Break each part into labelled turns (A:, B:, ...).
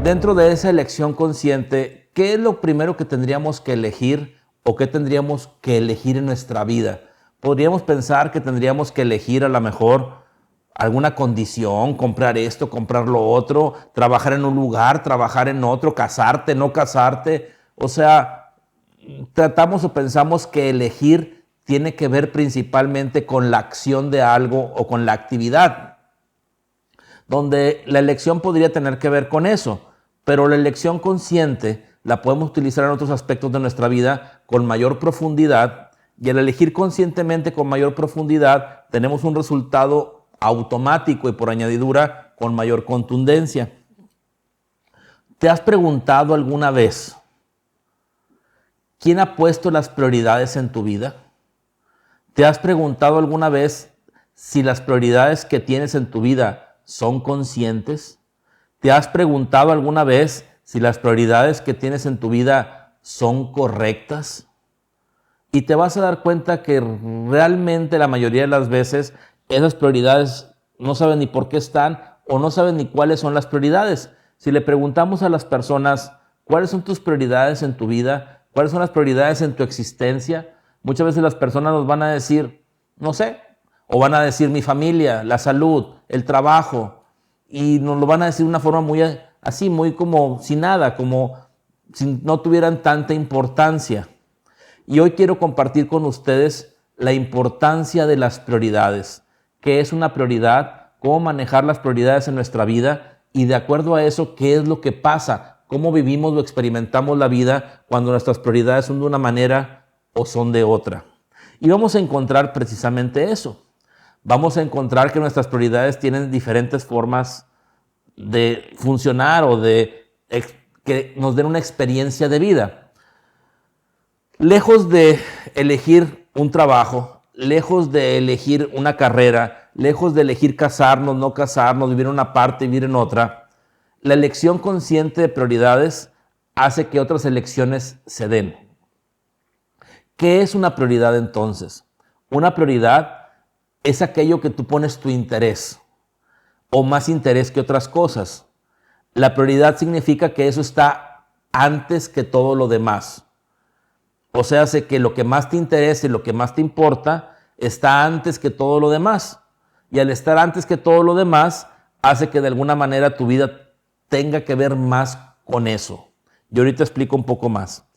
A: Dentro de esa elección consciente, ¿qué es lo primero que tendríamos que elegir o qué tendríamos que elegir en nuestra vida? Podríamos pensar que tendríamos que elegir a lo mejor alguna condición, comprar esto, comprar lo otro, trabajar en un lugar, trabajar en otro, casarte, no casarte. O sea, tratamos o pensamos que elegir tiene que ver principalmente con la acción de algo o con la actividad, donde la elección podría tener que ver con eso, pero la elección consciente la podemos utilizar en otros aspectos de nuestra vida con mayor profundidad, y al elegir conscientemente con mayor profundidad tenemos un resultado automático y por añadidura con mayor contundencia. ¿Te has preguntado alguna vez quién ha puesto las prioridades en tu vida? ¿Te has preguntado alguna vez si las prioridades que tienes en tu vida son conscientes? ¿Te has preguntado alguna vez si las prioridades que tienes en tu vida son correctas? Y te vas a dar cuenta que realmente la mayoría de las veces esas prioridades no saben ni por qué están o no saben ni cuáles son las prioridades. Si le preguntamos a las personas cuáles son tus prioridades en tu vida, cuáles son las prioridades en tu existencia, muchas veces las personas nos van a decir, no sé, o van a decir mi familia, la salud, el trabajo, y nos lo van a decir de una forma muy así, muy como si nada, como si no tuvieran tanta importancia. Y hoy quiero compartir con ustedes la importancia de las prioridades. ¿Qué es una prioridad? ¿Cómo manejar las prioridades en nuestra vida? Y de acuerdo a eso, ¿qué es lo que pasa? ¿Cómo vivimos o experimentamos la vida cuando nuestras prioridades son de una manera o son de otra? Y vamos a encontrar precisamente eso. Vamos a encontrar que nuestras prioridades tienen diferentes formas de funcionar o de que nos den una experiencia de vida. Lejos de elegir un trabajo, lejos de elegir una carrera, lejos de elegir casarnos, no casarnos, vivir en una parte, vivir en otra, la elección consciente de prioridades hace que otras elecciones se den. ¿Qué es una prioridad entonces? Una prioridad es aquello que tú pones tu interés o más interés que otras cosas. La prioridad significa que eso está antes que todo lo demás. O sea, hace que lo que más te interesa y lo que más te importa está antes que todo lo demás. Y al estar antes que todo lo demás, hace que de alguna manera tu vida tenga que ver más con eso. Y ahorita explico un poco más.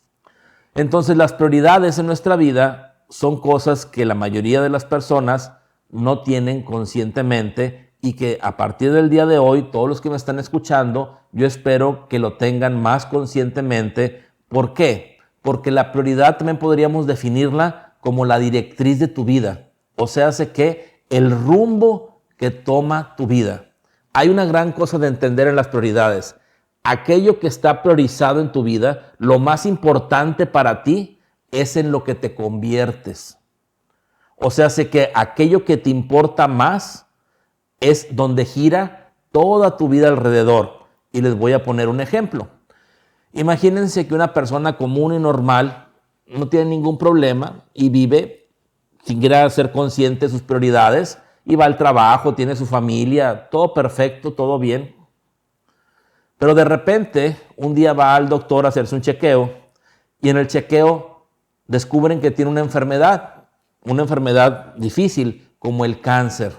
A: Entonces, las prioridades en nuestra vida son cosas que la mayoría de las personas no tienen conscientemente y que a partir del día de hoy, todos los que me están escuchando, yo espero que lo tengan más conscientemente. ¿Por qué? Porque la prioridad también podríamos definirla como la directriz de tu vida. O sea, hace que el rumbo que toma tu vida. Hay una gran cosa de entender en las prioridades. Aquello que está priorizado en tu vida, lo más importante para ti es en lo que te conviertes. O sea, hace que aquello que te importa más es donde gira toda tu vida alrededor. Y les voy a poner un ejemplo. Imagínense que una persona común y normal no tiene ningún problema y vive sin querer ser consciente de sus prioridades y va al trabajo, tiene su familia, todo perfecto, todo bien. Pero de repente un día va al doctor a hacerse un chequeo y en el chequeo descubren que tiene una enfermedad difícil como el cáncer.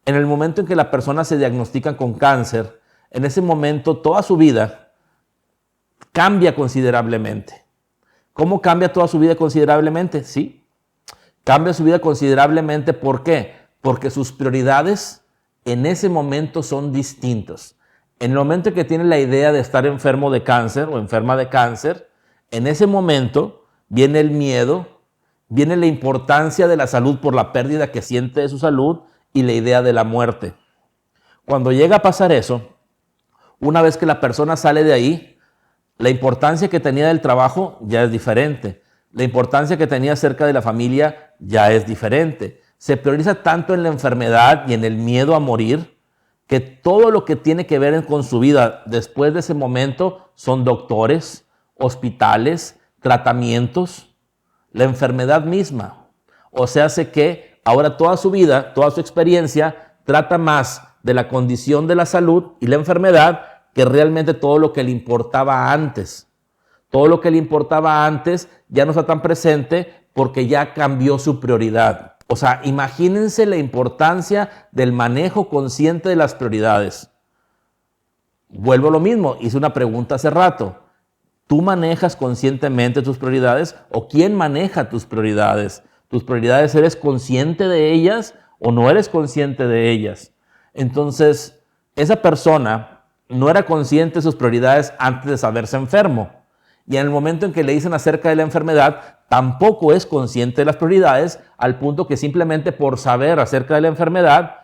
A: En el momento en que la persona se diagnostica con cáncer, en ese momento toda su vida cambia considerablemente. ¿Cómo cambia toda su vida considerablemente? Sí, cambia su vida considerablemente. ¿Por qué? Porque sus prioridades en ese momento son distintas. En el momento en que tiene la idea de estar enfermo de cáncer o enferma de cáncer, en ese momento viene el miedo, viene la importancia de la salud por la pérdida que siente de su salud y la idea de la muerte. Cuando llega a pasar eso, una vez que la persona sale de ahí, la importancia que tenía del trabajo ya es diferente. La importancia que tenía cerca de la familia ya es diferente. Se prioriza tanto en la enfermedad y en el miedo a morir que todo lo que tiene que ver con su vida después de ese momento son doctores, hospitales, tratamientos, la enfermedad misma. O sea, hace que ahora toda su vida, toda su experiencia trata más de la condición de la salud y la enfermedad que realmente todo lo que le importaba antes. Todo lo que le importaba antes ya no está tan presente porque ya cambió su prioridad. O sea, imagínense la importancia del manejo consciente de las prioridades. Vuelvo a lo mismo, hice una pregunta hace rato. ¿Tú manejas conscientemente tus prioridades o quién maneja tus prioridades? ¿Tus prioridades eres consciente de ellas o no eres consciente de ellas? Entonces, esa persona no era consciente de sus prioridades antes de saberse enfermo. Y en el momento en que le dicen acerca de la enfermedad, tampoco es consciente de las prioridades, al punto que simplemente por saber acerca de la enfermedad,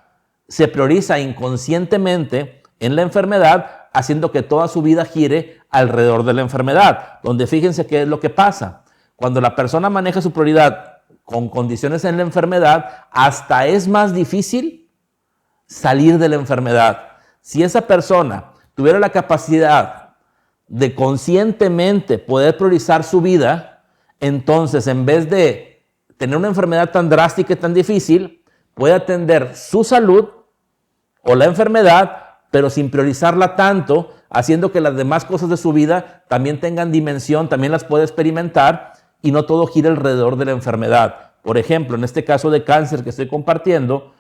A: se prioriza inconscientemente en la enfermedad, haciendo que toda su vida gire alrededor de la enfermedad. Donde fíjense qué es lo que pasa. Cuando la persona maneja su prioridad con condiciones en la enfermedad, hasta es más difícil salir de la enfermedad. Si esa persona tuviera la capacidad de conscientemente poder priorizar su vida, entonces en vez de tener una enfermedad tan drástica y tan difícil, puede atender su salud o la enfermedad, pero sin priorizarla tanto, haciendo que las demás cosas de su vida también tengan dimensión, también las puede experimentar y no todo gira alrededor de la enfermedad. Por ejemplo, en este caso de cáncer que estoy compartiendo,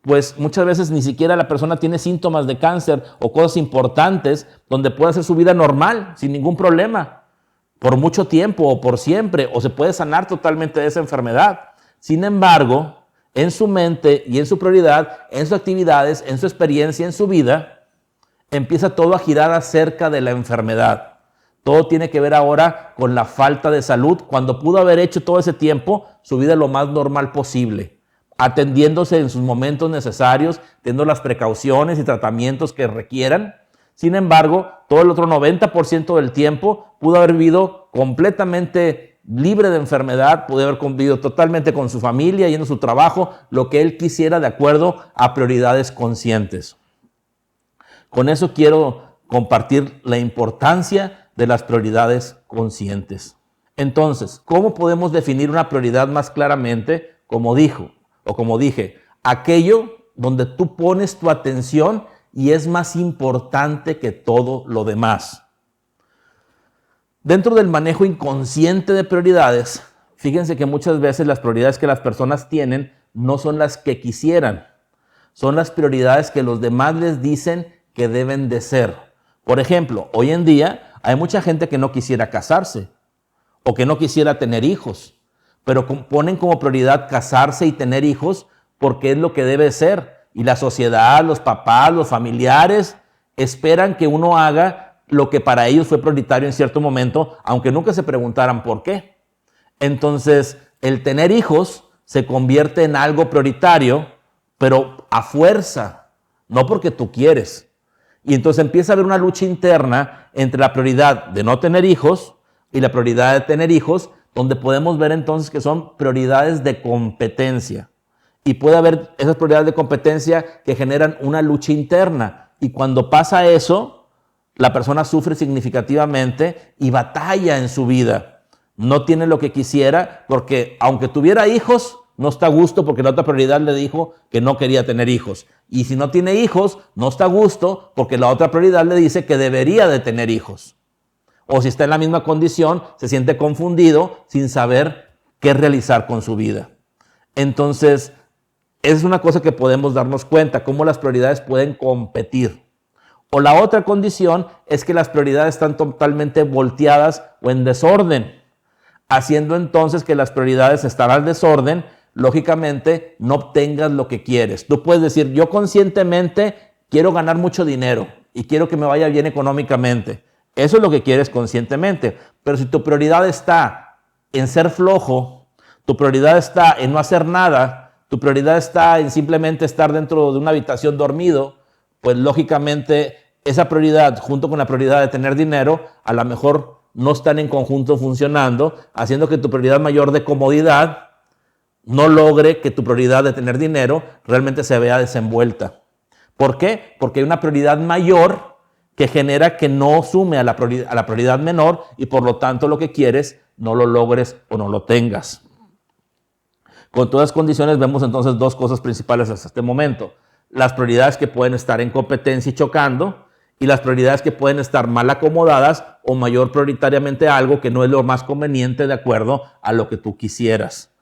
A: pues muchas veces ni siquiera la persona tiene síntomas de cáncer o cosas importantes donde puede hacer su vida normal, sin ningún problema, por mucho tiempo o por siempre, o se puede sanar totalmente de esa enfermedad. Sin embargo, en su mente y en su prioridad, en sus actividades, en su experiencia, en su vida, empieza todo a girar acerca de la enfermedad. Todo tiene que ver ahora con la falta de salud, cuando pudo haber hecho todo ese tiempo su vida lo más normal posible, atendiéndose en sus momentos necesarios, teniendo las precauciones y tratamientos que requieran. Sin embargo, todo el otro 90% del tiempo pudo haber vivido completamente libre de enfermedad, pudo haber convivido totalmente con su familia, yendo a su trabajo, lo que él quisiera de acuerdo a prioridades conscientes. Con eso quiero compartir la importancia de las prioridades conscientes. Entonces, ¿cómo podemos definir una prioridad más claramente? Como dije, aquello donde tú pones tu atención y es más importante que todo lo demás. Dentro del manejo inconsciente de prioridades, fíjense que muchas veces las prioridades que las personas tienen no son las que quisieran, son las prioridades que los demás les dicen que deben de ser. Por ejemplo, hoy en día hay mucha gente que no quisiera casarse o que no quisiera tener hijos, pero ponen como prioridad casarse y tener hijos porque es lo que debe ser. Y la sociedad, los papás, los familiares esperan que uno haga lo que para ellos fue prioritario en cierto momento, aunque nunca se preguntaran por qué. Entonces, el tener hijos se convierte en algo prioritario, pero a fuerza, no porque tú quieres. Y entonces empieza a haber una lucha interna entre la prioridad de no tener hijos y la prioridad de tener hijos, donde podemos ver entonces que son prioridades de competencia. Y puede haber esas prioridades de competencia que generan una lucha interna. Y cuando pasa eso, la persona sufre significativamente y batalla en su vida. No tiene lo que quisiera porque aunque tuviera hijos, no está a gusto porque la otra prioridad le dijo que no quería tener hijos. Y si no tiene hijos, no está a gusto porque la otra prioridad le dice que debería de tener hijos. O si está en la misma condición, se siente confundido sin saber qué realizar con su vida. Entonces, es una cosa que podemos darnos cuenta, cómo las prioridades pueden competir. O la otra condición es que las prioridades están totalmente volteadas o en desorden, haciendo entonces que las prioridades están al desorden, lógicamente no obtengas lo que quieres. Tú puedes decir, yo conscientemente quiero ganar mucho dinero y quiero que me vaya bien económicamente. Eso es lo que quieres conscientemente. Pero si tu prioridad está en ser flojo, tu prioridad está en no hacer nada, tu prioridad está en simplemente estar dentro de una habitación dormido, pues lógicamente esa prioridad junto con la prioridad de tener dinero a lo mejor no están en conjunto funcionando, haciendo que tu prioridad mayor de comodidad no logre que tu prioridad de tener dinero realmente se vea desenvuelta. ¿Por qué? Porque hay una prioridad mayor que genera que no sume a la prioridad menor y por lo tanto lo que quieres no lo logres o no lo tengas. Con todas las condiciones vemos entonces dos cosas principales hasta este momento. Las prioridades que pueden estar en competencia y chocando y las prioridades que pueden estar mal acomodadas o mayor prioritariamente algo que no es lo más conveniente de acuerdo a lo que tú quisieras.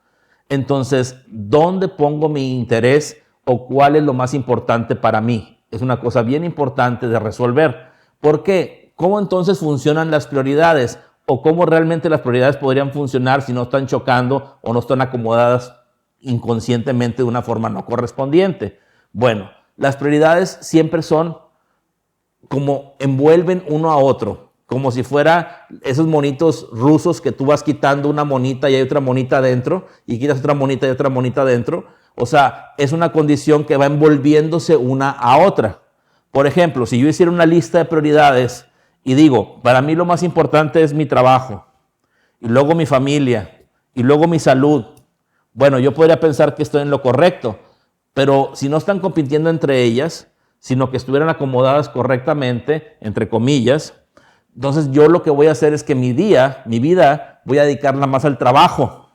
A: Entonces, ¿dónde pongo mi interés o cuál es lo más importante para mí? Es una cosa bien importante de resolver. ¿Por qué? ¿Cómo entonces funcionan las prioridades? ¿O cómo realmente las prioridades podrían funcionar si no están chocando o no están acomodadas inconscientemente de una forma no correspondiente? Bueno, las prioridades siempre son como envuelven uno a otro, como si fuera esos monitos rusos que tú vas quitando una monita y hay otra monita adentro, y quitas otra monita y otra monita adentro. O sea, es una condición que va envolviéndose una a otra. Por ejemplo, si yo hiciera una lista de prioridades y digo, para mí lo más importante es mi trabajo, y luego mi familia, y luego mi salud, bueno, yo podría pensar que estoy en lo correcto, pero si no están compitiendo entre ellas, sino que estuvieran acomodadas correctamente, entre comillas, entonces yo lo que voy a hacer es que mi vida, voy a dedicarla más al trabajo,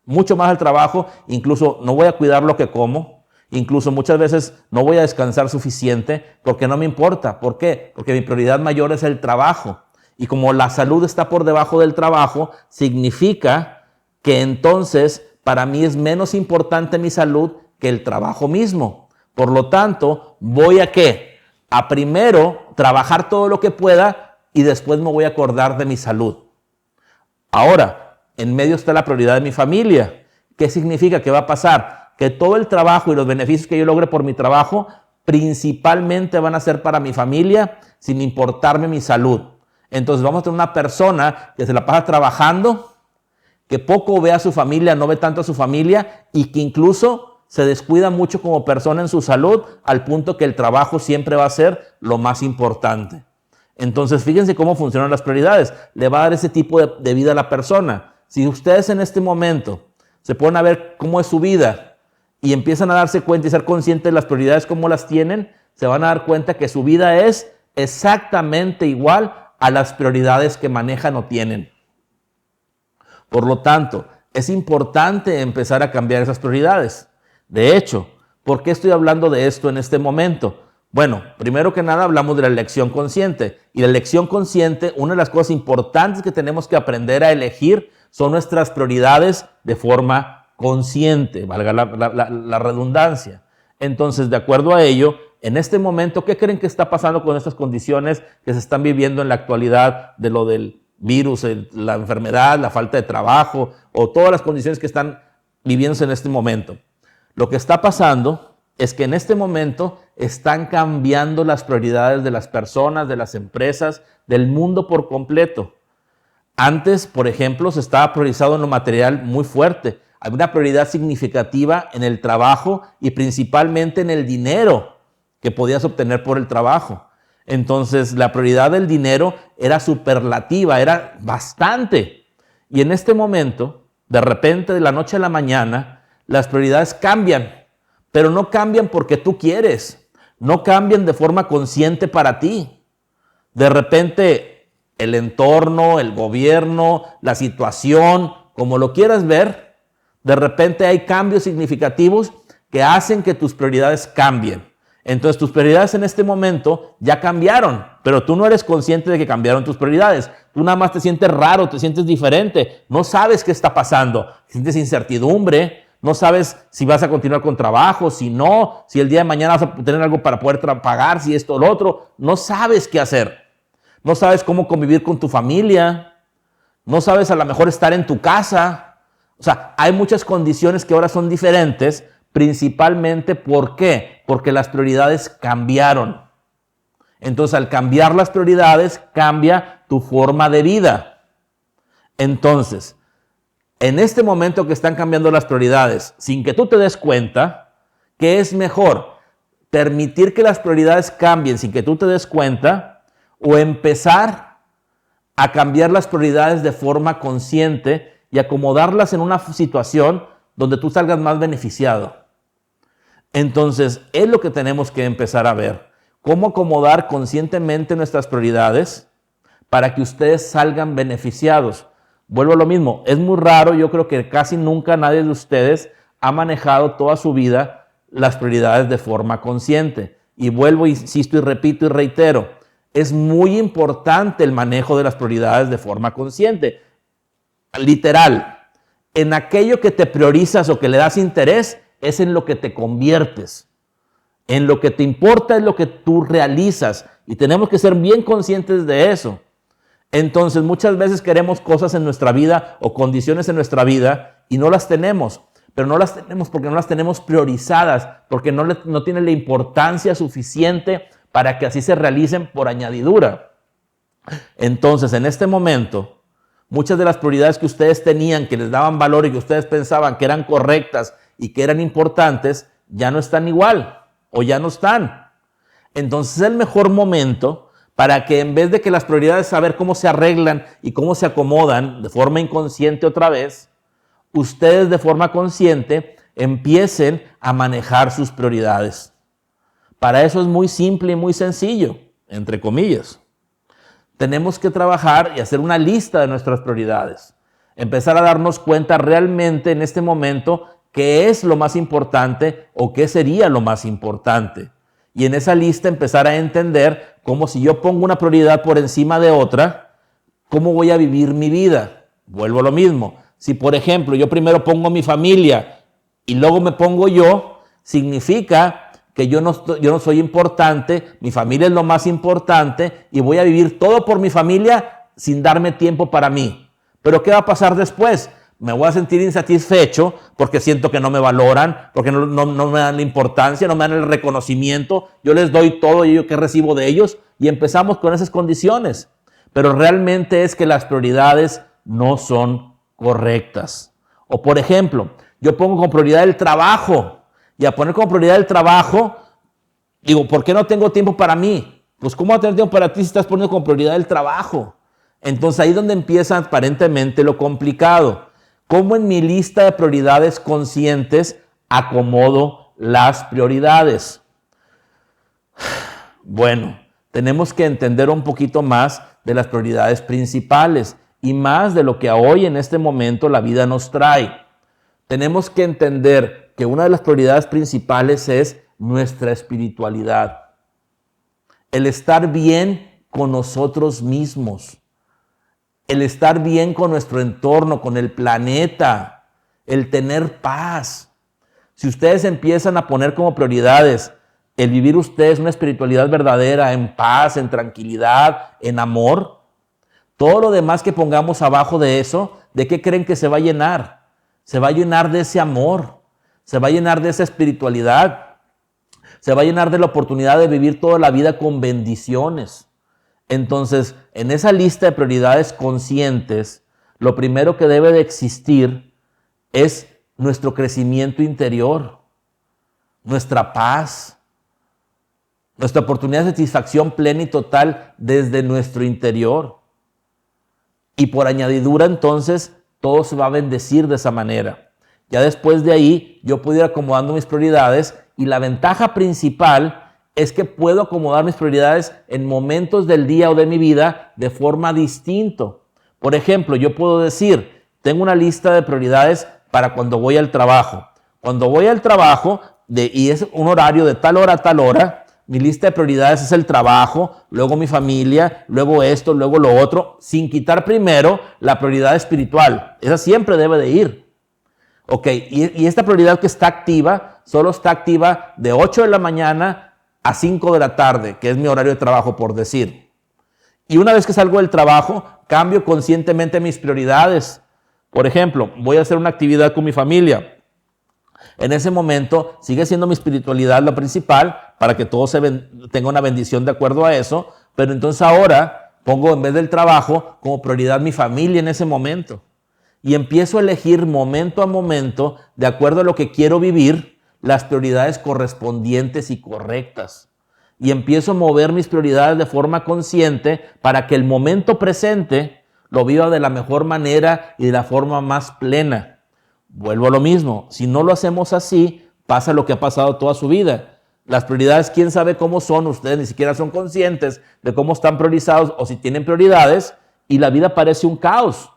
A: mucho más al trabajo, incluso no voy a cuidar lo que como, incluso muchas veces no voy a descansar suficiente porque no me importa. ¿Por qué? Porque mi prioridad mayor es el trabajo. Y como la salud está por debajo del trabajo, significa que entonces para mí es menos importante mi salud que el trabajo mismo. Por lo tanto, voy a ¿qué? A primero trabajar todo lo que pueda y después me voy a acordar de mi salud. Ahora, en medio está la prioridad de mi familia. ¿Qué significa? ¿Qué va a pasar? Que todo el trabajo y los beneficios que yo logre por mi trabajo principalmente van a ser para mi familia sin importarme mi salud. Entonces vamos a tener una persona que se la pasa trabajando, que poco ve a su familia, no ve tanto a su familia y que incluso se descuida mucho como persona en su salud al punto que el trabajo siempre va a ser lo más importante. Entonces, fíjense cómo funcionan las prioridades. Le va a dar ese tipo de vida a la persona. Si ustedes en este momento se ponen a ver cómo es su vida y empiezan a darse cuenta y ser conscientes de las prioridades, cómo las tienen, se van a dar cuenta que su vida es exactamente igual a las prioridades que manejan o tienen. Por lo tanto, es importante empezar a cambiar esas prioridades. De hecho, ¿por qué estoy hablando de esto en este momento? Bueno, primero que nada hablamos de la elección consciente. Y la elección consciente, una de las cosas importantes que tenemos que aprender a elegir son nuestras prioridades de forma consciente, valga la redundancia. Entonces, de acuerdo a ello, en este momento, ¿qué creen que está pasando con estas condiciones que se están viviendo en la actualidad de lo del virus, la enfermedad, la falta de trabajo o todas las condiciones que están viviéndose en este momento? Lo que está pasando es que en este momento están cambiando las prioridades de las personas, de las empresas, del mundo por completo. Antes, por ejemplo, se estaba priorizado en lo material muy fuerte. Había una prioridad significativa en el trabajo y principalmente en el dinero que podías obtener por el trabajo. Entonces, la prioridad del dinero era superlativa, era bastante. Y en este momento, de repente, de la noche a la mañana, las prioridades cambian, pero no cambian porque tú quieres, no cambian de forma consciente para ti. De repente, el entorno, el gobierno, la situación, como lo quieras ver, de repente hay cambios significativos que hacen que tus prioridades cambien. Entonces, tus prioridades en este momento ya cambiaron, pero tú no eres consciente de que cambiaron tus prioridades. Tú nada más te sientes raro, te sientes diferente, no sabes qué está pasando, sientes incertidumbre. No sabes si vas a continuar con trabajo, si no, si el día de mañana vas a tener algo para poder pagar, si esto o lo otro. No sabes qué hacer. No sabes cómo convivir con tu familia. No sabes a lo mejor estar en tu casa. O sea, hay muchas condiciones que ahora son diferentes, principalmente ¿por qué? Porque las prioridades cambiaron. Entonces, al cambiar las prioridades, cambia tu forma de vida. Entonces, en este momento que están cambiando las prioridades, sin que tú te des cuenta, ¿qué es mejor? ¿Permitir que las prioridades cambien sin que tú te des cuenta o empezar a cambiar las prioridades de forma consciente y acomodarlas en una situación donde tú salgas más beneficiado? Entonces, es lo que tenemos que empezar a ver. ¿Cómo acomodar conscientemente nuestras prioridades para que ustedes salgan beneficiados? Vuelvo a lo mismo, es muy raro, yo creo que casi nunca nadie de ustedes ha manejado toda su vida las prioridades de forma consciente. Y vuelvo, insisto y repito y reitero, es muy importante el manejo de las prioridades de forma consciente. Literal, en aquello que te priorizas o que le das interés, es en lo que te conviertes. En lo que te importa es lo que tú realizas. Y tenemos que ser bien conscientes de eso. Entonces, muchas veces queremos cosas en nuestra vida o condiciones en nuestra vida y no las tenemos. Pero no las tenemos porque no las tenemos priorizadas, porque no tienen la importancia suficiente para que así se realicen por añadidura. Entonces, en este momento, muchas de las prioridades que ustedes tenían, que les daban valor y que ustedes pensaban que eran correctas y que eran importantes, ya no están igual o ya no están. Entonces, es el mejor momento para que en vez de que las prioridades saber cómo se arreglan y cómo se acomodan de forma inconsciente otra vez, ustedes de forma consciente empiecen a manejar sus prioridades. Para eso es muy simple y muy sencillo, entre comillas. Tenemos que trabajar y hacer una lista de nuestras prioridades. Empezar a darnos cuenta realmente en este momento qué es lo más importante o qué sería lo más importante. Y en esa lista empezar a entender cómo si yo pongo una prioridad por encima de otra, ¿cómo voy a vivir mi vida? Vuelvo a lo mismo. Si, por ejemplo, yo primero pongo mi familia y luego me pongo yo, significa que yo no soy importante, mi familia es lo más importante y voy a vivir todo por mi familia sin darme tiempo para mí. Pero ¿qué va a pasar después? Me voy a sentir insatisfecho porque siento que no me valoran, porque no me dan la importancia, no me dan el reconocimiento. Yo les doy todo y yo que recibo de ellos y empezamos con esas condiciones. Pero realmente es que las prioridades no son correctas. O por ejemplo, yo pongo como prioridad el trabajo. Y a poner como prioridad el trabajo, digo, ¿por qué no tengo tiempo para mí? Pues ¿cómo va a tener tiempo para ti si estás poniendo como prioridad el trabajo? Entonces ahí es donde empieza aparentemente lo complicado. ¿Cómo en mi lista de prioridades conscientes acomodo las prioridades? Bueno, tenemos que entender un poquito más de las prioridades principales y más de lo que hoy en este momento la vida nos trae. Tenemos que entender que una de las prioridades principales es nuestra espiritualidad. El estar bien con nosotros mismos. El estar bien con nuestro entorno, con el planeta. El tener paz. Si ustedes empiezan a poner como prioridades el vivir ustedes una espiritualidad verdadera, en paz, en tranquilidad, en amor, todo lo demás que pongamos abajo de eso, ¿de qué creen que se va a llenar? Se va a llenar de ese amor. Se va a llenar de esa espiritualidad. Se va a llenar de la oportunidad de vivir toda la vida con bendiciones. Entonces, en esa lista de prioridades conscientes, lo primero que debe de existir es nuestro crecimiento interior, nuestra paz, nuestra oportunidad de satisfacción plena y total desde nuestro interior. Y por añadidura, entonces, todo se va a bendecir de esa manera. Ya después de ahí, yo puedo ir acomodando mis prioridades y la ventaja principal es que puedo acomodar mis prioridades en momentos del día o de mi vida de forma distinta. Por ejemplo, yo puedo decir, tengo una lista de prioridades para cuando voy al trabajo. Cuando voy al trabajo y es un horario de tal hora a tal hora, mi lista de prioridades es el trabajo, luego mi familia, luego esto, luego lo otro, sin quitar primero la prioridad espiritual. Esa siempre debe de ir. Ok, y esta prioridad que está activa, solo está activa de 8 de la mañana a 5 de la tarde, que es mi horario de trabajo, por decir. Y una vez que salgo del trabajo, cambio conscientemente mis prioridades. Por ejemplo, voy a hacer una actividad con mi familia. En ese momento sigue siendo mi espiritualidad la principal para que todo tenga una bendición de acuerdo a eso, pero entonces ahora pongo en vez del trabajo como prioridad mi familia en ese momento. Y empiezo a elegir momento a momento, de acuerdo a lo que quiero vivir, las prioridades correspondientes y correctas. Y empiezo a mover mis prioridades de forma consciente para que el momento presente lo viva de la mejor manera y de la forma más plena. Vuelvo a lo mismo, si no lo hacemos así, pasa lo que ha pasado toda su vida. Las prioridades, quién sabe cómo son, ustedes ni siquiera son conscientes de cómo están priorizados o si tienen prioridades, y la vida parece un caos.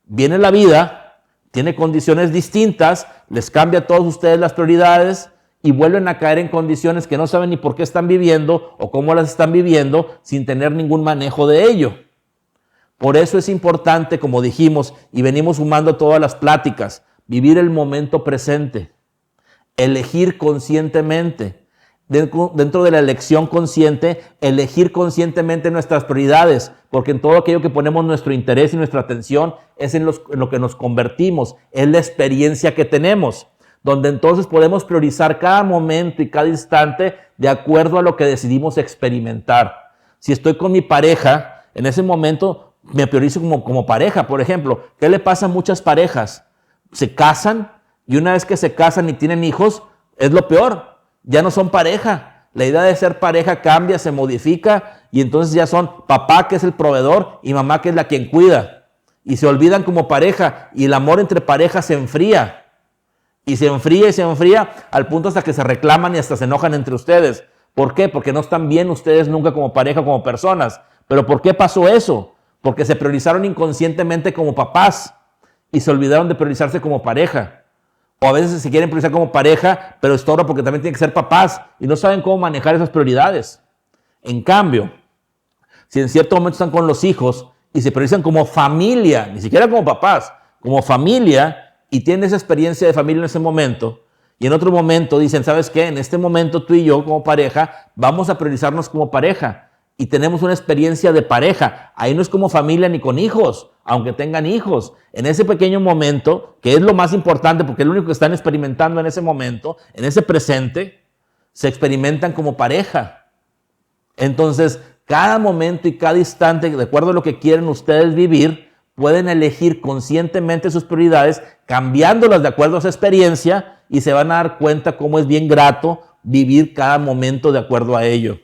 A: Viene la vida, tiene condiciones distintas, les cambia a todos ustedes las prioridades y vuelven a caer en condiciones que no saben ni por qué están viviendo o cómo las están viviendo sin tener ningún manejo de ello. Por eso es importante, como dijimos, y venimos sumando todas las pláticas, vivir el momento presente, elegir conscientemente. Dentro de la elección consciente, elegir conscientemente nuestras prioridades, porque en todo aquello que ponemos nuestro interés y nuestra atención es en lo que nos convertimos, es la experiencia que tenemos, donde entonces podemos priorizar cada momento y cada instante de acuerdo a lo que decidimos experimentar. Si estoy con mi pareja, en ese momento me priorizo como pareja. Por ejemplo, ¿qué le pasa a muchas parejas? Se casan y una vez que se casan y tienen hijos, es lo peor. Ya no son pareja. La idea de ser pareja cambia, se modifica y entonces ya son papá, que es el proveedor, y mamá, que es la quien cuida. Y se olvidan como pareja y el amor entre parejas se enfría. Y se enfría al punto hasta que se reclaman y hasta se enojan entre ustedes. ¿Por qué? Porque no están bien ustedes nunca como pareja, como personas. ¿Pero por qué pasó eso? Porque se priorizaron inconscientemente como papás y se olvidaron de priorizarse como pareja. O a veces se quieren priorizar como pareja, pero estorba porque también tienen que ser papás y no saben cómo manejar esas prioridades. En cambio, si en cierto momento están con los hijos y se priorizan como familia, ni siquiera como papás, como familia, y tienen esa experiencia de familia en ese momento, y en otro momento dicen, ¿sabes qué? En este momento tú y yo como pareja vamos a priorizarnos como pareja y tenemos una experiencia de pareja. Ahí no es como familia ni con hijos, aunque tengan hijos. En ese pequeño momento, que es lo más importante porque es lo único que están experimentando en ese momento, en ese presente, se experimentan como pareja. Entonces, cada momento y cada instante, de acuerdo a lo que quieren ustedes vivir, pueden elegir conscientemente sus prioridades, cambiándolas de acuerdo a esa experiencia, y se van a dar cuenta cómo es bien grato vivir cada momento de acuerdo a ello.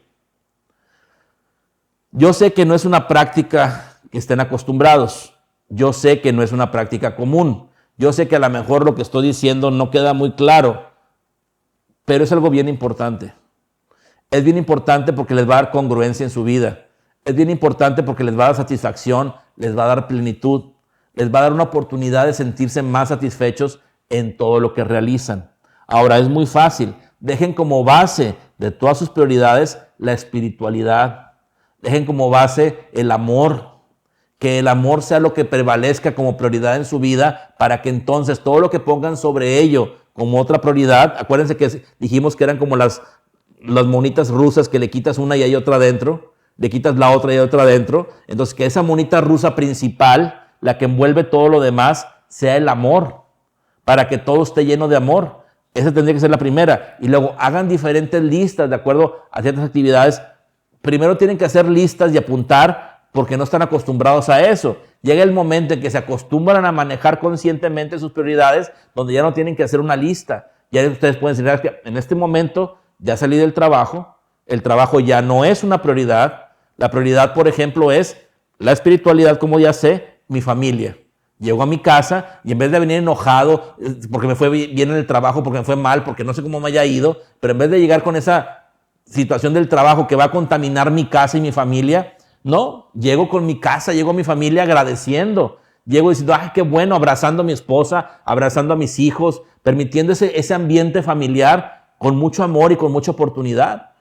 A: Yo sé que no es una práctica que estén acostumbrados. Yo sé que no es una práctica común. Yo sé que a lo mejor lo que estoy diciendo no queda muy claro, pero es algo bien importante. Es bien importante porque les va a dar congruencia en su vida. Es bien importante porque les va a dar satisfacción, les va a dar plenitud, les va a dar una oportunidad de sentirse más satisfechos en todo lo que realizan. Ahora, es muy fácil. Dejen como base de todas sus prioridades la espiritualidad. Dejen como base el amor, que el amor sea lo que prevalezca como prioridad en su vida, para que entonces todo lo que pongan sobre ello como otra prioridad, acuérdense que dijimos que eran como las monitas rusas que le quitas una y hay otra adentro, le quitas la otra y hay otra adentro, entonces que esa monita rusa principal, la que envuelve todo lo demás, sea el amor, para que todo esté lleno de amor. Esa tendría que ser la primera. Y luego hagan diferentes listas de acuerdo a ciertas actividades. Primero tienen que hacer listas y apuntar porque no están acostumbrados a eso. Llega el momento en que se acostumbran a manejar conscientemente sus prioridades, donde ya no tienen que hacer una lista. Ya ustedes pueden decir, ¿sabes qué? En este momento ya salí del trabajo, el trabajo ya no es una prioridad. La prioridad, por ejemplo, es la espiritualidad, como ya sé, mi familia. Llego a mi casa y en vez de venir enojado porque me fue bien en el trabajo, porque me fue mal, porque no sé cómo me haya ido, pero en vez de llegar con esa situación del trabajo que va a contaminar mi casa y mi familia, no, llego con mi casa, llego a mi familia agradeciendo, llego diciendo, ¡ay, qué bueno!, abrazando a mi esposa, abrazando a mis hijos, permitiendo ese ambiente familiar con mucho amor y con mucha oportunidad.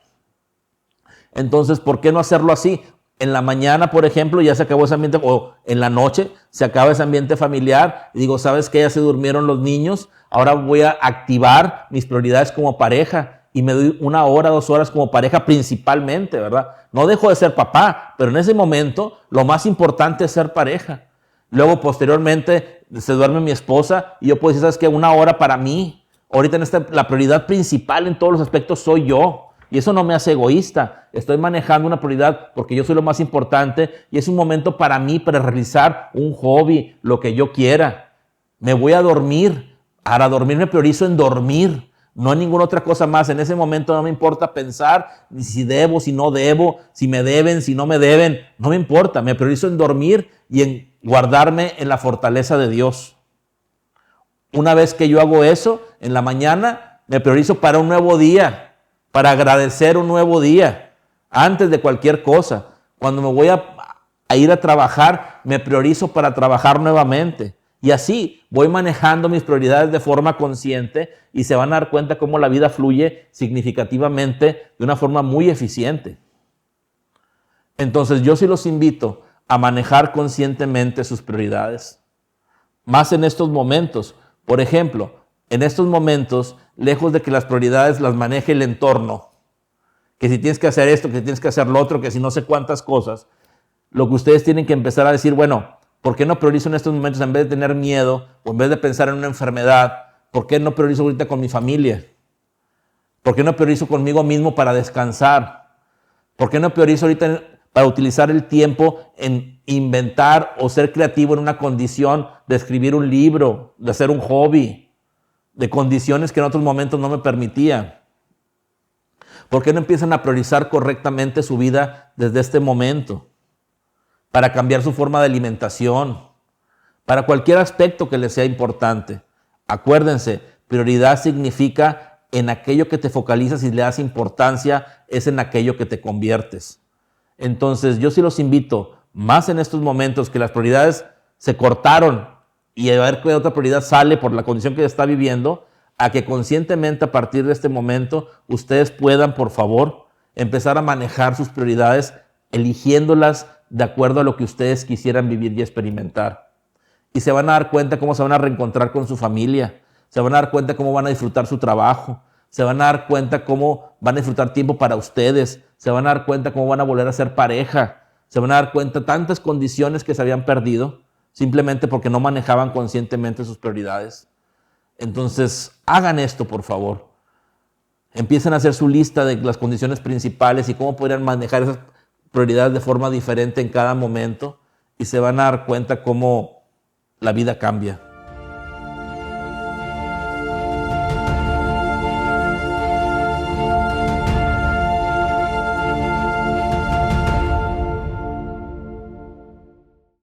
A: Entonces, ¿por qué no hacerlo así? En la mañana, por ejemplo, ya se acabó ese ambiente, o en la noche se acaba ese ambiente familiar, y digo, ¿sabes qué? Ya se durmieron los niños, ahora voy a activar mis prioridades como pareja, y me doy 1 hora, 2 horas como pareja principalmente, ¿verdad? No dejo de ser papá, pero en ese momento lo más importante es ser pareja. Luego, posteriormente, se duerme mi esposa y yo puedo decir, ¿sabes qué? 1 hora para mí. Ahorita la prioridad principal en todos los aspectos soy yo. Y eso no me hace egoísta. Estoy manejando una prioridad porque yo soy lo más importante y es un momento para mí para realizar un hobby, lo que yo quiera. Me voy a dormir. Para dormir me priorizo en dormir, no en ninguna otra cosa más. En ese momento no me importa pensar ni si debo, si no debo, si me deben, si no me deben. No me importa. Me priorizo en dormir y en guardarme en la fortaleza de Dios. Una vez que yo hago eso, en la mañana me priorizo para un nuevo día, para agradecer un nuevo día, antes de cualquier cosa. Cuando me voy a ir a trabajar, me priorizo para trabajar nuevamente. Y así voy manejando mis prioridades de forma consciente y se van a dar cuenta cómo la vida fluye significativamente de una forma muy eficiente. Entonces yo sí los invito a manejar conscientemente sus prioridades. Más en estos momentos. Por ejemplo, en estos momentos, lejos de que las prioridades las maneje el entorno, que si tienes que hacer esto, que si tienes que hacer lo otro, que si no sé cuántas cosas, lo que ustedes tienen que empezar a decir, bueno, ¿por qué no priorizo en estos momentos en vez de tener miedo o en vez de pensar en una enfermedad? ¿Por qué no priorizo ahorita con mi familia? ¿Por qué no priorizo conmigo mismo para descansar? ¿Por qué no priorizo ahorita para utilizar el tiempo en inventar o ser creativo en una condición de escribir un libro, de hacer un hobby, de condiciones que en otros momentos no me permitían? ¿Por qué no empiezan a priorizar correctamente su vida desde este momento? Para cambiar su forma de alimentación, para cualquier aspecto que les sea importante. Acuérdense, prioridad significa en aquello que te focalizas y le das importancia, es en aquello que te conviertes. Entonces, yo sí los invito, más en estos momentos que las prioridades se cortaron y a ver qué otra prioridad sale por la condición que está viviendo, a que conscientemente a partir de este momento ustedes puedan, por favor, empezar a manejar sus prioridades, eligiéndolas de acuerdo a lo que ustedes quisieran vivir y experimentar. Y se van a dar cuenta cómo se van a reencontrar con su familia, se van a dar cuenta cómo van a disfrutar su trabajo, se van a dar cuenta cómo van a disfrutar tiempo para ustedes, se van a dar cuenta cómo van a volver a ser pareja, se van a dar cuenta tantas condiciones que se habían perdido simplemente porque no manejaban conscientemente sus prioridades. Entonces, hagan esto, por favor. Empiecen a hacer su lista de las condiciones principales y cómo podrían manejar esas prioridades de forma diferente en cada momento y se van a dar cuenta cómo la vida cambia.